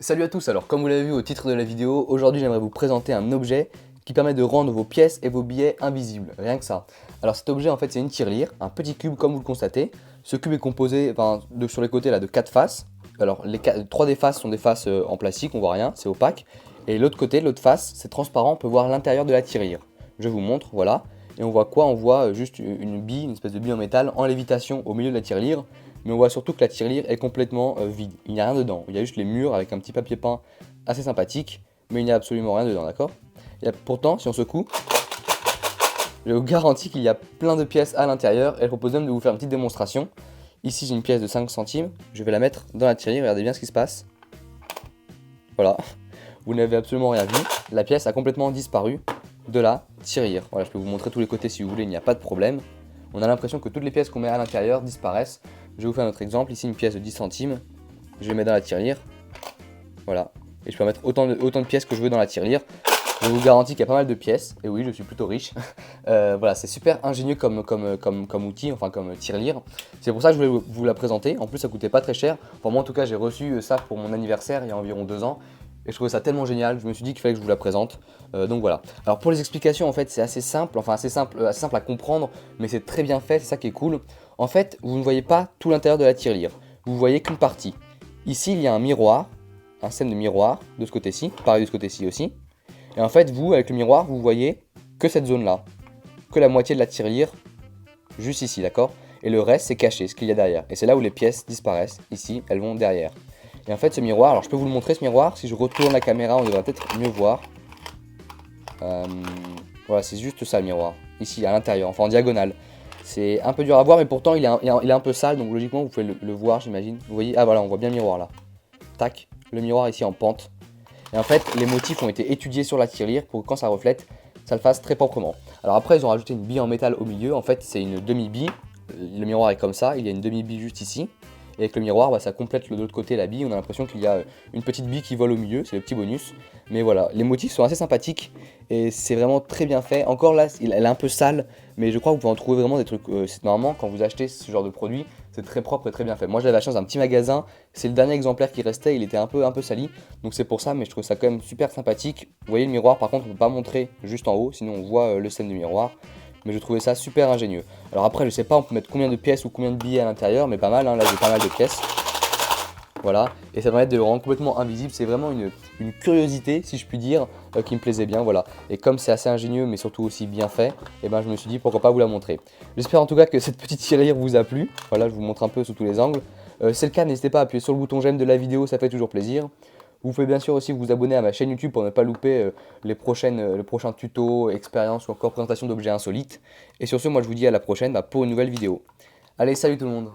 Salut à tous, alors comme vous l'avez vu au titre de la vidéo, aujourd'hui j'aimerais vous présenter un objet qui permet de rendre vos pièces et vos billets invisibles, rien que ça. Alors cet objet en fait c'est une tirelire, un petit cube comme vous le constatez. Ce cube est composé sur les côtés là, de 4 faces. Alors les 3 des faces sont des faces en plastique, on voit rien, c'est opaque. Et l'autre côté, l'autre face, c'est transparent, on peut voir l'intérieur de la tirelire. Je vous montre, voilà. Et on voit quoi? On voit juste une bille, une espèce de bille en métal en lévitation au milieu de la tirelire. Mais on voit surtout que la tirelire est complètement vide. Il n'y a rien dedans. Il y a juste les murs avec un petit papier peint assez sympathique, mais il n'y a absolument rien dedans, d'accord? Pourtant, si on secoue, je vous garantis qu'il y a plein de pièces à l'intérieur et je propose même de vous faire une petite démonstration. Ici, j'ai une pièce de 5 centimes. Je vais la mettre dans la tirelire. Regardez bien ce qui se passe. Voilà. Vous n'avez absolument rien vu. La pièce a complètement disparu de la tirelire. Voilà, je peux vous montrer tous les côtés si vous voulez, il n'y a pas de problème. On a l'impression que toutes les pièces qu'on met à l'intérieur disparaissent. Je vais vous faire un autre exemple. Ici, une pièce de 10 centimes. Je vais mettre dans la tirelire. Voilà. Et je peux mettre autant de pièces que je veux dans la tirelire. Je vous garantis qu'il y a pas mal de pièces. Et oui, je suis plutôt riche. Voilà, c'est super ingénieux comme outil, enfin comme tirelire. C'est pour ça que je voulais vous la présenter. En plus, ça coûtait pas très cher. Enfin, moi, en tout cas, j'ai reçu ça pour mon anniversaire il y a environ 2 ans. Et je trouvais ça tellement génial, je me suis dit qu'il fallait que je vous la présente. Donc voilà. Alors pour les explications, en fait, c'est assez simple, assez simple à comprendre, mais c'est très bien fait, c'est ça qui est cool. En fait, vous ne voyez pas tout l'intérieur de la tirelire. Vous voyez qu'une partie. Ici, il y a un miroir, un système de miroir de ce côté-ci, pareil de ce côté-ci aussi. Et en fait, vous, avec le miroir, vous voyez que cette zone-là, que la moitié de la tirelire, juste ici, d'accord? Et le reste, c'est caché, ce qu'il y a derrière. Et c'est là où les pièces disparaissent. Ici, elles vont derrière. Et en fait ce miroir, alors je peux vous le montrer ce miroir, si je retourne la caméra on devrait peut-être mieux voir. Voilà, c'est juste ça le miroir, ici à l'intérieur, enfin en diagonale. C'est un peu dur à voir mais pourtant il est un peu sale, donc logiquement vous pouvez le voir j'imagine. Vous voyez, ah voilà, on voit bien le miroir là. Tac, le miroir ici en pente. Et en fait les motifs ont été étudiés sur la tirelire pour que quand ça reflète, ça le fasse très proprement. Alors après ils ont rajouté une bille en métal au milieu, en fait c'est une demi-bille. Le miroir est comme ça, il y a une demi-bille juste ici. Et avec le miroir, ça complète de l'autre côté la bille. On a l'impression qu'il y a une petite bille qui vole au milieu, c'est le petit bonus. Mais voilà, les motifs sont assez sympathiques et c'est vraiment très bien fait. Encore là, elle est un peu sale, mais je crois que vous pouvez en trouver vraiment des trucs. Normalement, quand vous achetez ce genre de produit, c'est très propre et très bien fait. Moi, j'avais la chance d'un petit magasin. C'est le dernier exemplaire qui restait. Il était un peu sali, donc c'est pour ça. Mais je trouve ça quand même super sympathique. Vous voyez le miroir, par contre, on ne peut pas montrer juste en haut, sinon on voit le système du miroir. Mais je trouvais ça super ingénieux. Alors après, je sais pas, on peut mettre combien de pièces ou combien de billets à l'intérieur, mais pas mal, hein, là j'ai pas mal de pièces. Voilà, et ça permet de le rendre complètement invisible, c'est vraiment une curiosité, si je puis dire, qui me plaisait bien, voilà. Et comme c'est assez ingénieux, mais surtout aussi bien fait, et ben je me suis dit pourquoi pas vous la montrer. J'espère en tout cas que cette petite tirelire vous a plu, voilà, je vous montre un peu sous tous les angles. Si c'est le cas, n'hésitez pas à appuyer sur le bouton j'aime de la vidéo, ça fait toujours plaisir. Vous pouvez bien sûr aussi vous abonner à ma chaîne YouTube pour ne pas louper les prochains tutos, expériences ou encore présentations d'objets insolites. Et sur ce, moi je vous dis à la prochaine pour une nouvelle vidéo. Allez, salut tout le monde!